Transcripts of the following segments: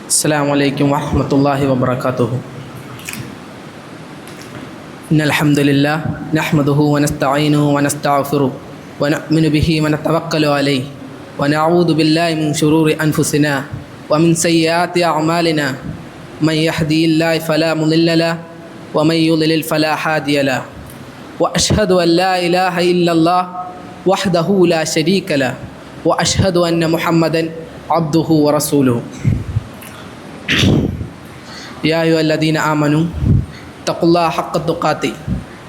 السلام عليكم ورحمة الله وبركاته. إن الحمد لله نحمده ونستعينه ونستغفره ونؤمن به ونتوكل عليه ونعوذ بالله من شرور أنفسنا ومن سيئات أعمالنا من يهدي الله فلا مضل له ومن يضلل فلا هادي له وأشهد أن لا إله إلا الله وحده لا شريك له وأشهد أن محمدا عبده ورسوله. يا أيها الذين آمنوا اتقوا الله حق تقاته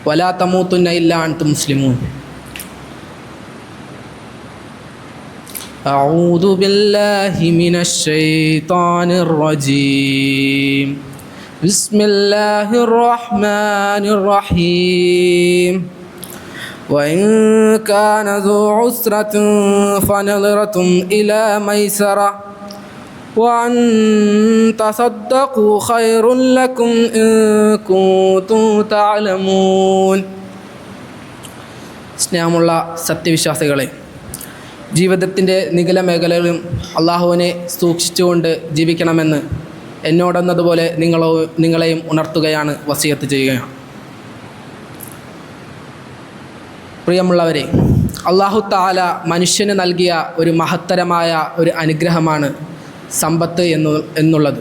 ولا تموتن إلا أنتم مسلمون. أعوذ بالله من الشيطان الرجيم. بسم الله الرحمن الرحيم. وإن كان ذو عسرة فنظرة إلى ميسرة وأن تصدقوا خير لكم إن كنتم تعلمون. സ്നേഹമുള്ള സത്യവിശ്വാസികളെ, ജീവിതത്തിൻ്റെ നിഖില മേഖലകളിലും അള്ളാഹുവിനെ സൂക്ഷിച്ചുകൊണ്ട് ജീവിക്കണമെന്ന് എന്നോടെന്നതുപോലെ നിങ്ങളെയും ഉണർത്തുകയാണ്, വസിയത്ത് ചെയ്യുകയാണ്. പ്രിയമുള്ളവരെ, അള്ളാഹു തആല മനുഷ്യന് നൽകിയ ഒരു മഹത്തരമായ ഒരു അനുഗ്രഹമാണ് സമ്പത്ത് എന്നുള്ളത്.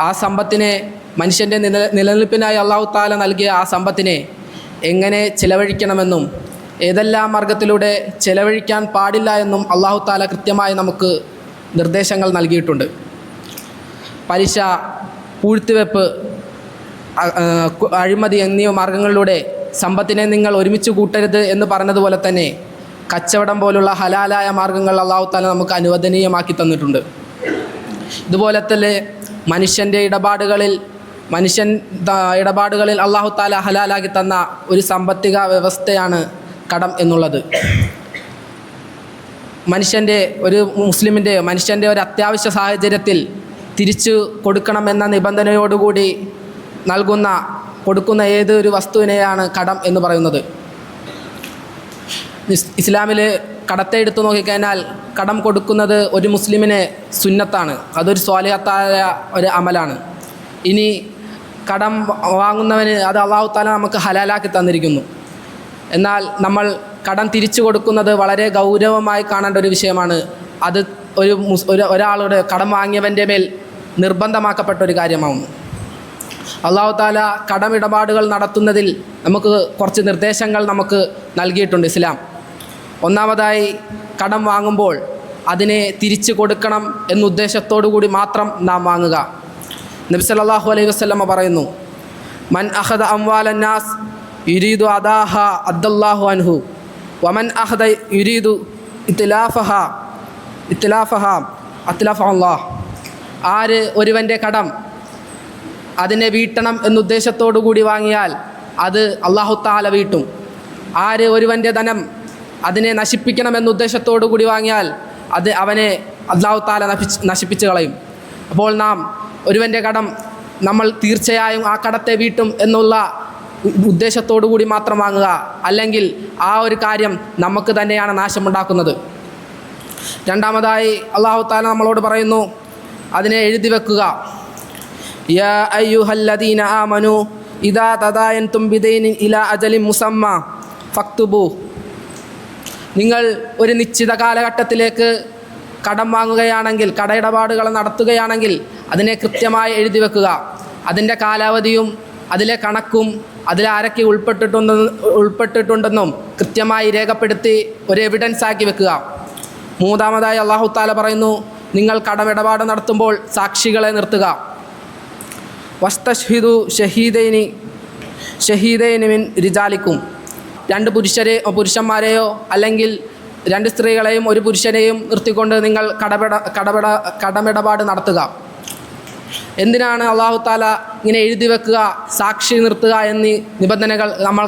ആ സമ്പത്തിനെ, മനുഷ്യൻ്റെ നിലനിൽപ്പിനായി അള്ളാഹു തആല നൽകിയ ആ സമ്പത്തിനെ എങ്ങനെ ചിലവഴിക്കണമെന്നും ഏതെല്ലാം മാർഗത്തിലൂടെ ചിലവഴിക്കാൻ പാടില്ല എന്നും അള്ളാഹു തആല കൃത്യമായി നമുക്ക് നിർദ്ദേശങ്ങൾ നൽകിയിട്ടുണ്ട്. പലിശ, പൂഴ്ത്തിവെപ്പ്, അഴിമതി എന്നീ മാർഗങ്ങളിലൂടെ സമ്പത്തിനെ നിങ്ങൾ ഒരുമിച്ച് കൂട്ടരുത് എന്ന് പറഞ്ഞതുപോലെ തന്നെ കച്ചവടം പോലുള്ള ഹലാലായ മാർഗങ്ങൾ അള്ളാഹു തആല നമുക്ക് അനുവദനീയമാക്കി തന്നിട്ടുണ്ട്. ഇതുപോലെ തന്നെ മനുഷ്യൻ്റെ ഇടപാടുകളിൽ അള്ളാഹു തആല ഹലാലാക്കി തന്ന ഒരു സാമ്പത്തിക വ്യവസ്ഥയാണ് കടം എന്നുള്ളത്. മനുഷ്യൻ്റെ ഒരു അത്യാവശ്യ സാഹചര്യത്തിൽ തിരിച്ചു കൊടുക്കണമെന്ന നിബന്ധനയോടുകൂടി കൊടുക്കുന്ന ഏതൊരു വസ്തുവിനെയാണ് കടം എന്ന് പറയുന്നത്. ഇസ്ലാമിൽ കടത്തെ എടുത്തു നോക്കിക്കഴിഞ്ഞാൽ കടം കൊടുക്കുന്നത് ഒരു മുസ്ലിമിന് സുന്നത്താണ്, അതൊരു സ്വാലിഹത്തായ ഒരു അമലാണ്. ഇനി കടം വാങ്ങുന്നവന് അത് അല്ലാഹു തആല നമുക്ക് ഹലാലാക്കി തന്നിരിക്കുന്നു. എന്നാൽ നമ്മൾ കടം തിരിച്ചു കൊടുക്കുന്നത് വളരെ ഗൗരവമായി കാണേണ്ട ഒരു വിഷയമാണ്. അത് ഒരാളുടെ കടം വാങ്ങിയവൻ്റെ മേൽ നിർബന്ധമാക്കപ്പെട്ട ഒരു കാര്യമാവുന്നു. അല്ലാഹു തആല കടമിടപാടുകൾ നടത്തുന്നതിൽ നമുക്ക് കുറച്ച് നിർദ്ദേശങ്ങൾ നമുക്ക് നൽകിയിട്ടുണ്ട് ഇസ്ലാം. ഒന്നാമതായി, കടം വാങ്ങുമ്പോൾ അതിനെ തിരിച്ചു കൊടുക്കണം എന്ന ഉദ്ദേശത്തോടു കൂടി മാത്രം നാം വാങ്ങുക. നബി സല്ലല്ലാഹു അലൈഹി വസല്ലമ പറയുന്നു, മൻ അഖദ അംവാലൻ നാസ് യുരീദു അദാഹ അദ്ദല്ലാഹു അൻഹു വമൻ അഖദ യുരീദു ഇത്ലാഫഹ അത്ലഫഹുല്ലാഹ്. ആര് ഒരുവൻ്റെ കടം അതിനെ വീട്ടണം എന്നുദ്ദേശത്തോടു കൂടി വാങ്ങിയാൽ അത് അല്ലാഹു തആല വീട്ടും. ആര് ഒരുവൻ്റെ ധനം അതിനെ നശിപ്പിക്കണം എന്നുദ്ദേശത്തോടു കൂടി വാങ്ങിയാൽ അത് അവനെ അല്ലാഹു തആല നശിപ്പിച്ച് കളയും. അപ്പോൾ നാം ഒരുവൻ്റെ കടം നമ്മൾ തീർച്ചയായും ആ കടത്തെ വീട്ടും എന്നുള്ള ഉദ്ദേശത്തോടു കൂടി മാത്രം വാങ്ങുക, അല്ലെങ്കിൽ ആ ഒരു കാര്യം നമുക്ക് തന്നെയാണ് നാശമുണ്ടാക്കുന്നത്. രണ്ടാമതായി അല്ലാഹു തആല നമ്മളോട് പറയുന്നു, അതിനെ എഴുതി വെക്കുക. യാ അയ്യുഹല്ലദീന ആമനു ഇദാ തദായൻതും ബിദൈനിൻ ഇലാ അജലിൻ മുസമ്മ ഫക്തുബു. നിങ്ങൾ ഒരു നിശ്ചിത കാലഘട്ടത്തിലേക്ക് കടം വാങ്ങുകയാണെങ്കിൽ, കടയിടപാടുകൾ നടത്തുകയാണെങ്കിൽ അതിനെ കൃത്യമായി എഴുതി വെക്കുക. അതിൻ്റെ കാലാവധിയും അതിലെ കണക്കും അതിലാരൊക്കെ ഉൾപ്പെട്ടിട്ടുണ്ടെന്നും കൃത്യമായി രേഖപ്പെടുത്തി ഒരു എവിഡൻസ് ആക്കി വെക്കുക. മൂന്നാമതായി അല്ലാഹു തആല പറയുന്നു, നിങ്ങൾ കടമിടപാട് നടത്തുമ്പോൾ സാക്ഷികളെ നിർത്തുക. വസ്തശ്ഹിദു ഷഹീദൈനി മിൻ റിജാലിക്കും. രണ്ട് പുരുഷന്മാരെയോ അല്ലെങ്കിൽ രണ്ട് സ്ത്രീകളെയും ഒരു പുരുഷനെയും നിർത്തിക്കൊണ്ട് നിങ്ങൾ കടമിടപാട് നടത്തുക. എന്തിനാണ് അല്ലാഹു തആല ഇങ്ങനെ എഴുതി വെക്കുക, സാക്ഷി നിർത്തുക എന്നീ നിബന്ധനകൾ നമ്മൾ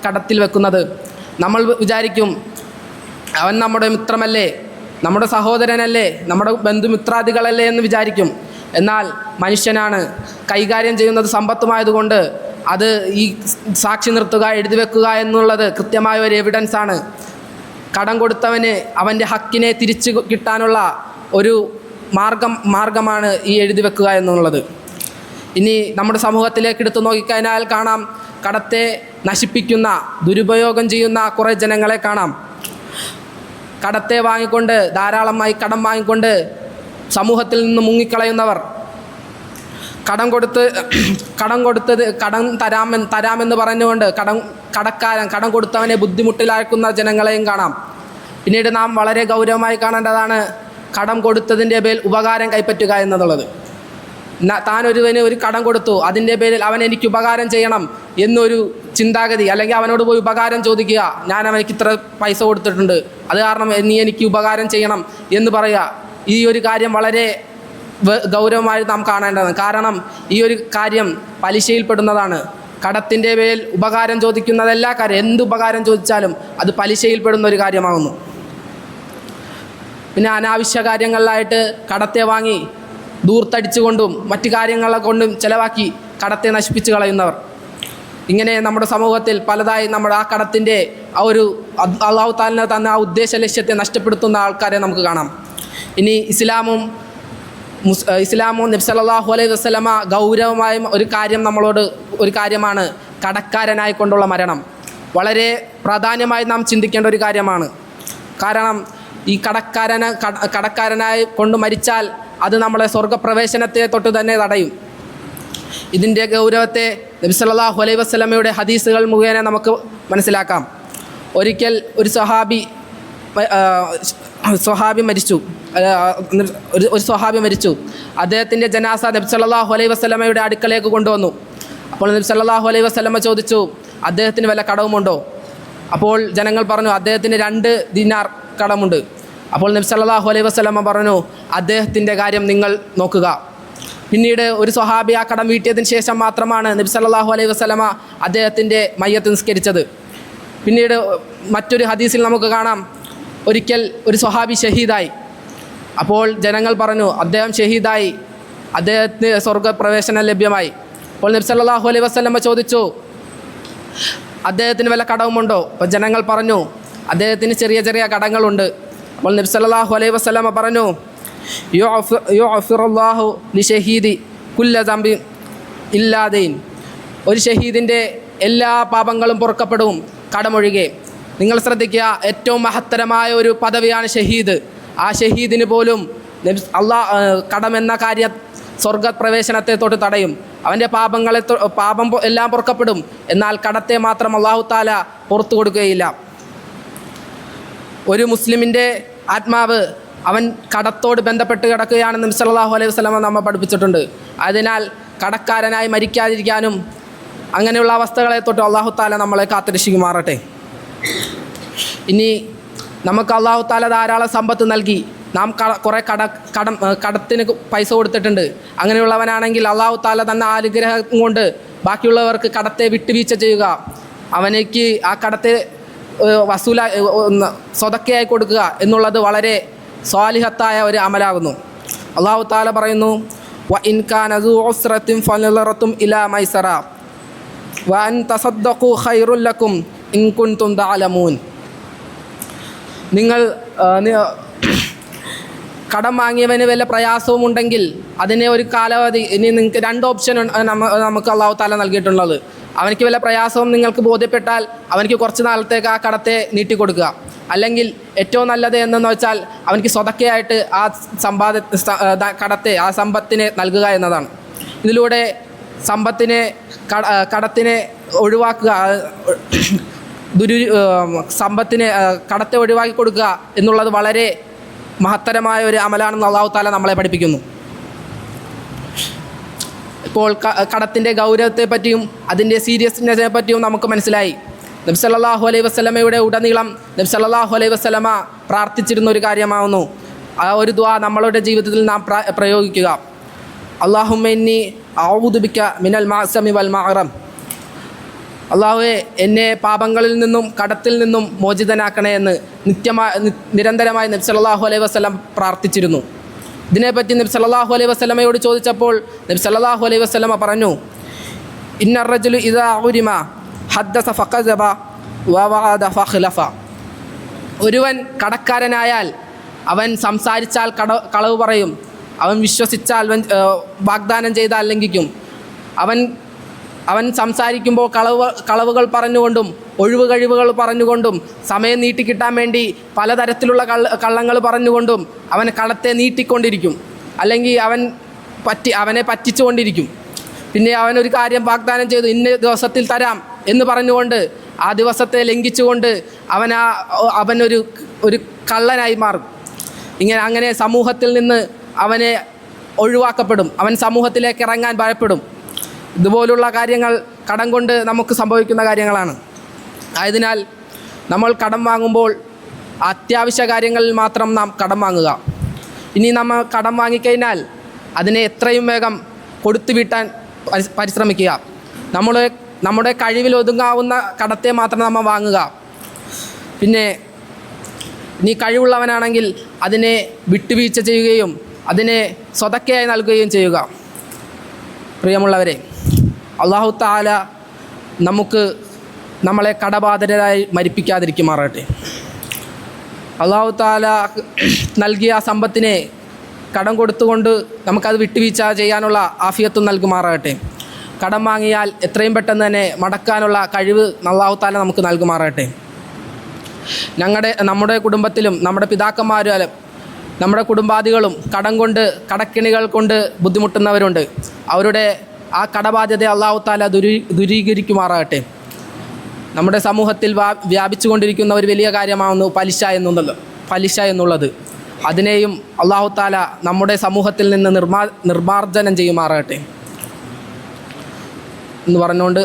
കടത്തിൽ വെക്കുന്നത്? നമ്മൾ വിചാരിക്കും, അവൻ നമ്മുടെ മിത്രമല്ലേ, നമ്മുടെ സഹോദരനല്ലേ, നമ്മുടെ ബന്ധുമിത്രാദികളല്ലേ എന്ന് വിചാരിക്കും. എന്നാൽ മനുഷ്യനാണ്, കൈകാര്യം ചെയ്യുന്നത് സമ്പത്തുമായതുകൊണ്ട് അത് ഈ സാക്ഷി നിർത്തുക, എഴുതി വെക്കുക എന്നുള്ളത് കൃത്യമായ ഒരു എവിഡൻസാണ്. കടം കൊടുത്തവന് അവൻ്റെ ഹക്കിനെ തിരിച്ചു കിട്ടാനുള്ള ഒരു മാർഗമാണ് ഈ എഴുതി വെക്കുക എന്നുള്ളത്. ഇനി നമ്മുടെ സമൂഹത്തിലേക്ക് എടുത്തു നോക്കിക്കഴിഞ്ഞാൽ കാണാം, കടത്തെ നശിപ്പിക്കുന്ന, ദുരുപയോഗം ചെയ്യുന്ന കുറേ ജനങ്ങളെ കാണാം. കടത്തെ വാങ്ങിക്കൊണ്ട്, ധാരാളമായി കടം വാങ്ങിക്കൊണ്ട് സമൂഹത്തിൽ നിന്ന് മുങ്ങിക്കളയുന്നവർ, കടം തരാമെന്ന് പറഞ്ഞുകൊണ്ട് കടം കൊടുത്തവനെ ബുദ്ധിമുട്ടിലാക്കുന്ന ജനങ്ങളെയും കാണാം. പിന്നീട് നാം വളരെ ഗൗരവമായി കാണേണ്ടതാണ് കടം കൊടുത്തതിൻ്റെ പേരിൽ ഉപകാരം കൈപ്പറ്റുക എന്നുള്ളത്. താൻ ഒരുവന് ഒരു കടം കൊടുത്തു, അതിൻ്റെ പേരിൽ അവൻ എനിക്ക് ഉപകാരം ചെയ്യണം എന്നൊരു ചിന്താഗതി, അല്ലെങ്കിൽ അവനോട് പോയി ഉപകാരം ചോദിക്കുക, ഞാൻ അവനിക്ക് ഇത്ര പൈസ കൊടുത്തിട്ടുണ്ട്, അത് കാരണം നീ എനിക്ക് ഉപകാരം ചെയ്യണം എന്ന് പറയുക. ഈ ഒരു കാര്യം വളരെ ഗൗരവമായി നാം കാണേണ്ടതാണ്. കാരണം ഈ ഒരു കാര്യം പലിശയിൽപ്പെടുന്നതാണ്. കടത്തിൻ്റെ പേരിൽ ഉപകാരം ചോദിക്കുന്നത് എല്ലാ കാര്യം, എന്ത് ഉപകാരം ചോദിച്ചാലും അത് പലിശയിൽപ്പെടുന്ന ഒരു കാര്യമാകുന്നു. പിന്നെ അനാവശ്യ കാര്യങ്ങളിലായിട്ട് കടത്തെ വാങ്ങി ദൂർത്തടിച്ചുകൊണ്ടും മറ്റു കാര്യങ്ങളെ കൊണ്ടും ചിലവാക്കി കടത്തെ നശിപ്പിച്ച് കളയുന്നവർ, ഇങ്ങനെ നമ്മുടെ സമൂഹത്തിൽ പലതായി നമ്മുടെ ആ കടത്തിൻ്റെ ആ ഒരു അള്ളാഹു തആല തന്ന ആ ഉദ്ദേശ ലക്ഷ്യത്തെ നഷ്ടപ്പെടുത്തുന്ന ആൾക്കാരെ നമുക്ക് കാണാം. ഇനി ഇസ്ലാമും നബി സല്ലല്ലാഹു അലൈഹി വസല്ലമ ഗൗരവമായ ഒരു കാര്യമാണ് കടക്കാരനായിക്കൊണ്ടുള്ള മരണം. വളരെ പ്രാധാന്യമായി നാം ചിന്തിക്കേണ്ട ഒരു കാര്യമാണ്. കാരണം ഈ കടക്കാരനായി കൊണ്ട് മരിച്ചാൽ അത് നമ്മളെ സ്വർഗപ്രവേശനത്തെ തൊട്ട് തന്നെ തടയും. ഇതിൻ്റെ ഗൗരവത്തെ നബി സല്ലല്ലാഹു അലൈഹി വസല്ലമയുടെ ഹദീസുകൾ മുഖേന നമുക്ക് മനസ്സിലാക്കാം. ഒരിക്കൽ ഒരു സ്വഹാബി മരിച്ചു. അദ്ദേഹത്തിൻ്റെ ജനാസ നബി സല്ലല്ലാഹു അലൈഹി വസല്ലമയുടെ അടുക്കലേക്ക് കൊണ്ടുവന്നു. അപ്പോൾ നബി സല്ലല്ലാഹു അലൈഹി വസല്ലമ ചോദിച്ചു, അദ്ദേഹത്തിന് വല്ല കടവുമുണ്ടോ? അപ്പോൾ ജനങ്ങൾ പറഞ്ഞു, അദ്ദേഹത്തിന് 2 ദിനാർ കടമുണ്ട്. അപ്പോൾ നബി സല്ലല്ലാഹു അലൈഹി വസല്ലമ പറഞ്ഞു, അദ്ദേഹത്തിൻ്റെ കാര്യം നിങ്ങൾ നോക്കുക. പിന്നീട് ഒരു സ്വഹാബി ആ കടം വീട്ടിയതിന് ശേഷം മാത്രമാണ് നബി സല്ലല്ലാഹു അലൈഹി വസല്ലമ അദ്ദേഹത്തിൻ്റെ മയ്യത്ത് നിസ്കരിച്ചത്. പിന്നീട് മറ്റൊരു ഹദീസിൽ നമുക്ക് കാണാം, ഒരിക്കൽ ഒരു സ്വഹാബി ഷഹീദായി. അപ്പോൾ ജനങ്ങൾ പറഞ്ഞു, അദ്ദേഹം ഷഹീദായി, അദ്ദേഹത്തിന് സ്വർഗപ്രവേശനം ലഭ്യമായി. അപ്പോൾ നബി സല്ലല്ലാഹു അലൈഹി വസല്ലമ ചോദിച്ചു, അദ്ദേഹത്തിന് വല്ല കടവുമുണ്ടോ? അപ്പോൾ ജനങ്ങൾ പറഞ്ഞു, അദ്ദേഹത്തിന് ചെറിയ ചെറിയ കടങ്ങളുണ്ട്. അപ്പോൾ നബി സല്ലല്ലാഹു അലൈഹി വസല്ലമ പറഞ്ഞു, യുഅഫിറുല്ലാഹു ലിശഹീദി കുല്ല ദംബിൻ ഇല്ലാ ദൈൻ. ഒരു ഷഹീദിൻ്റെ എല്ലാ പാപങ്ങളും പൊറുക്കപ്പെടും, കടമൊഴികെ. നിങ്ങൾ ശ്രദ്ധിക്കുക, ഏറ്റവും മഹത്തരമായ ഒരു പദവിയാണ് ഷഹീദ്. ആ ഷഹീദിന് പോലും കടമെന്ന കാര്യം സ്വർഗപ്രവേശനത്തെ തൊട്ട് തടയും. അവൻ്റെ പാപം എല്ലാം പൊറുക്കപ്പെടും, എന്നാൽ കടത്തെ മാത്രം അല്ലാഹു തആല പുറത്തു കൊടുക്കുകയില്ല. ഒരു മുസ്ലിമിൻ്റെ ആത്മാവ് അവൻ കടത്തോട് ബന്ധപ്പെട്ട് കിടക്കുകയാണെന്ന് നബി സല്ലല്ലാഹു അലൈഹി വസല്ലമ നമ്മെ പഠിപ്പിച്ചിട്ടുണ്ട്. അതിനാൽ കടക്കാരനായി മരിക്കാതിരിക്കാനും അങ്ങനെയുള്ള അവസ്ഥകളെ തൊട്ട് അല്ലാഹു തആല നമ്മളെ കാത്തുരക്ഷിക്കുമാറട്ടെ. ഇനി നമുക്ക് അല്ലാഹു തആല ധാരാളം സമ്പത്ത് നൽകി, നാം കുറേ കടത്തിന് പൈസ കൊടുത്തിട്ടുണ്ട്. അങ്ങനെയുള്ളവനാണെങ്കിൽ അല്ലാഹു തആല തന്ന അനുഗ്രഹം കൊണ്ട് ബാക്കിയുള്ളവർക്ക് കടത്തെ വിട്ടുവീഴ്ച ചെയ്യുക, അവനേക്ക് ആ കടത്തെ സ്വതക്കയായി കൊടുക്കുക എന്നുള്ളത് വളരെ സ്വാലിഹത്തായ ഒരു അമലാകുന്നു. അല്ലാഹു തആല പറയുന്നു, വ ഇൻ കാന ദൂ ഉസ്റത്തിൻ ഫനളറത്തും ഇലാ മൈസറ വ അൻ തസദ്ദഖു ഖൈറുൽ ലക്കും ഇൻ കുൻതും തഅലമൂൻ. നിങ്ങൾ കടം വാങ്ങിയവന് വല്ല പ്രയാസവും ഉണ്ടെങ്കിൽ അതിനെ ഒരു കാലാവധി, ഇനി നിങ്ങൾക്ക് 2 ഓപ്ഷൻ നമുക്ക് അല്ലാഹു തആല നൽകിയിട്ടുള്ളത്. അവനക്ക് വല്ല പ്രയാസവും നിങ്ങൾക്ക് ബോധ്യപ്പെട്ടാൽ അവനക്ക് കുറച്ച് നാളത്തേക്ക് ആ കടത്തെ നീട്ടിക്കൊടുക്കുക. അല്ലെങ്കിൽ ഏറ്റവും നല്ലത് എന്തെന്ന് വെച്ചാൽ അവനക്ക് സ്വതക്കയായിട്ട് ആ ആ സമ്പത്തിനെ നൽകുക എന്നതാണ്. ഇതിലൂടെ കടത്തിനെ ഒഴിവാക്കുക, കടത്തെ ഒഴിവാക്കി കൊടുക്കുക എന്നുള്ളത് വളരെ മഹത്തരമായ ഒരു അമലാണെന്ന് അല്ലാഹു തആല നമ്മളെ പഠിപ്പിക്കുന്നു. ഇപ്പോൾ കടത്തിൻ്റെ ഗൗരവത്തെ പറ്റിയും അതിൻ്റെ സീരിയസ്നെസ്സിനെ പറ്റിയും നമുക്ക് മനസ്സിലായി. നബി സല്ലല്ലാഹു അലൈഹി വസല്ലമയുടെ ഉടനീളം നബി സല്ലല്ലാഹു അലൈഹി വസല്ലമ പ്രാർത്ഥിച്ചിരുന്ന ഒരു കാര്യമാകുന്നു. ആ ഒരു ദുആ നമ്മളുടെ ജീവിതത്തിൽ നാം പ്രയോഗിക്കുക. അല്ലാഹുമ്മ ഇന്നി അഊദു ബിക മിനൽ മഅസമി വൽ മഅറം. അല്ലാഹുവേ, എന്നെ പാപങ്ങളിൽ നിന്നും കടത്തിൽ നിന്നും മോചിതനാക്കണേ എന്ന് നിരന്തരമായി നബി സല്ലല്ലാഹു അലൈഹി വസല്ലം പ്രാർത്ഥിച്ചിരുന്നു. ഇതിനെപ്പറ്റി നബി സല്ലല്ലാഹു അലൈഹി വസല്ലമയോട് ചോദിച്ചപ്പോൾ നബി സല്ലല്ലാഹു അലൈഹി വസല്ലമ പറഞ്ഞു, ഇന്നർ റജുലു ഇദാ ഉരിമ ഹദ്ദസ ഫഖദബ വവഅദ ഫഖലഫ. ഒരുവൻ കടക്കാരനായാൽ അവൻ സംസാരിച്ചാൽ കളവ് പറയും, അവൻ വിശ്വസിച്ചാൽ വാഗ്ദാനം ചെയ്താൽ ലംഘിക്കും. അവൻ സംസാരിക്കുമ്പോൾ കളവുകൾ പറഞ്ഞുകൊണ്ടും ഒഴിവുകഴിവുകൾ പറഞ്ഞുകൊണ്ടും സമയം നീട്ടിക്കിട്ടാൻ വേണ്ടി പലതരത്തിലുള്ള കള്ളങ്ങൾ പറഞ്ഞുകൊണ്ടും അവൻ കടത്തെ നീട്ടിക്കൊണ്ടിരിക്കും. അല്ലെങ്കിൽ അവനെ പറ്റിച്ചുകൊണ്ടിരിക്കും. പിന്നെ അവനൊരു കാര്യം വാഗ്ദാനം ചെയ്തു, ഇന്ന ദിവസത്തിൽ തരാം എന്ന് പറഞ്ഞുകൊണ്ട് ആ ദിവസത്തെ ലംഘിച്ചുകൊണ്ട് അവനൊരു കള്ളനായി മാറും. അങ്ങനെ സമൂഹത്തിൽ നിന്ന് അവനെ ഒഴിവാക്കപ്പെടും. അവൻ സമൂഹത്തിലേക്ക് ഇറങ്ങാൻ ഭയപ്പെടും. ഇതുപോലുള്ള കാര്യങ്ങൾ കടം കൊണ്ട് നമുക്ക് സംഭവിക്കുന്ന കാര്യങ്ങളാണ്. ആയതിനാൽ നമ്മൾ കടം വാങ്ങുമ്പോൾ അത്യാവശ്യ കാര്യങ്ങളിൽ മാത്രം നാം കടം വാങ്ങുക. ഇനി നമ്മൾ കടം വാങ്ങിക്കഴിഞ്ഞാൽ അതിനെ എത്രയും വേഗം കൊടുത്തു വീട്ടാൻ പരിശ്രമിക്കുക. നമ്മുടെ കഴിവിൽ ഒതുങ്ങാവുന്ന കടത്തെ മാത്രം നമ്മൾ വാങ്ങുക. പിന്നെ നീ കഴിവുള്ളവനാണെങ്കിൽ അതിനെ വിട്ടുവീഴ്ച ചെയ്യുകയും അതിനെ സ്വതക്കയായി നൽകുകയും ചെയ്യുക. പ്രിയമുള്ളവരെ, അല്ലാഹു തആല നമ്മളെ കടബാധിതരായി മരിപ്പിക്കാതിരിക്കുമാറാകട്ടെ. അല്ലാഹു തആല നൽകിയ സമ്പത്തിനെ കടം കൊടുത്തുകൊണ്ട് നമുക്കത് വിട്ടുവീഴ്ച ചെയ്യാനുള്ള ആഫിയത്തും നൽകുമാറാകട്ടെ. കടം വാങ്ങിയാൽ എത്രയും പെട്ടെന്ന് തന്നെ മടക്കാനുള്ള കഴിവ് അല്ലാഹു തആല നമുക്ക് നൽകുമാറാകട്ടെ. നമ്മുടെ കുടുംബത്തിലും നമ്മുടെ പിതാക്കന്മാരും നമ്മുടെ കുടുംബാദികളും കടക്കിണികൾ കൊണ്ട് ബുദ്ധിമുട്ടുന്നവരുണ്ട്. അവരുടെ ആ കടബാധ്യത അല്ലാഹു തആല ദൂരീകരിക്കുമാറാകട്ടെ. നമ്മുടെ സമൂഹത്തിൽ വ്യാപിച്ചു കൊണ്ടിരിക്കുന്ന ഒരു വലിയ കാര്യമാകുന്നു പലിശ എന്നുള്ളത്. അതിനെയും അല്ലാഹു തആല നമ്മുടെ സമൂഹത്തിൽ നിന്ന് നിർമ്മാർജ്ജനം ചെയ്യുമാറാകട്ടെ എന്ന് പറഞ്ഞുകൊണ്ട്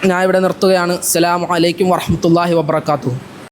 ഞാൻ ഇവിടെ നിർത്തുകയാണ്. അസ്സലാമു അലൈക്കും വറഹ്മത്തുള്ളാഹി വബറകാതുഹു.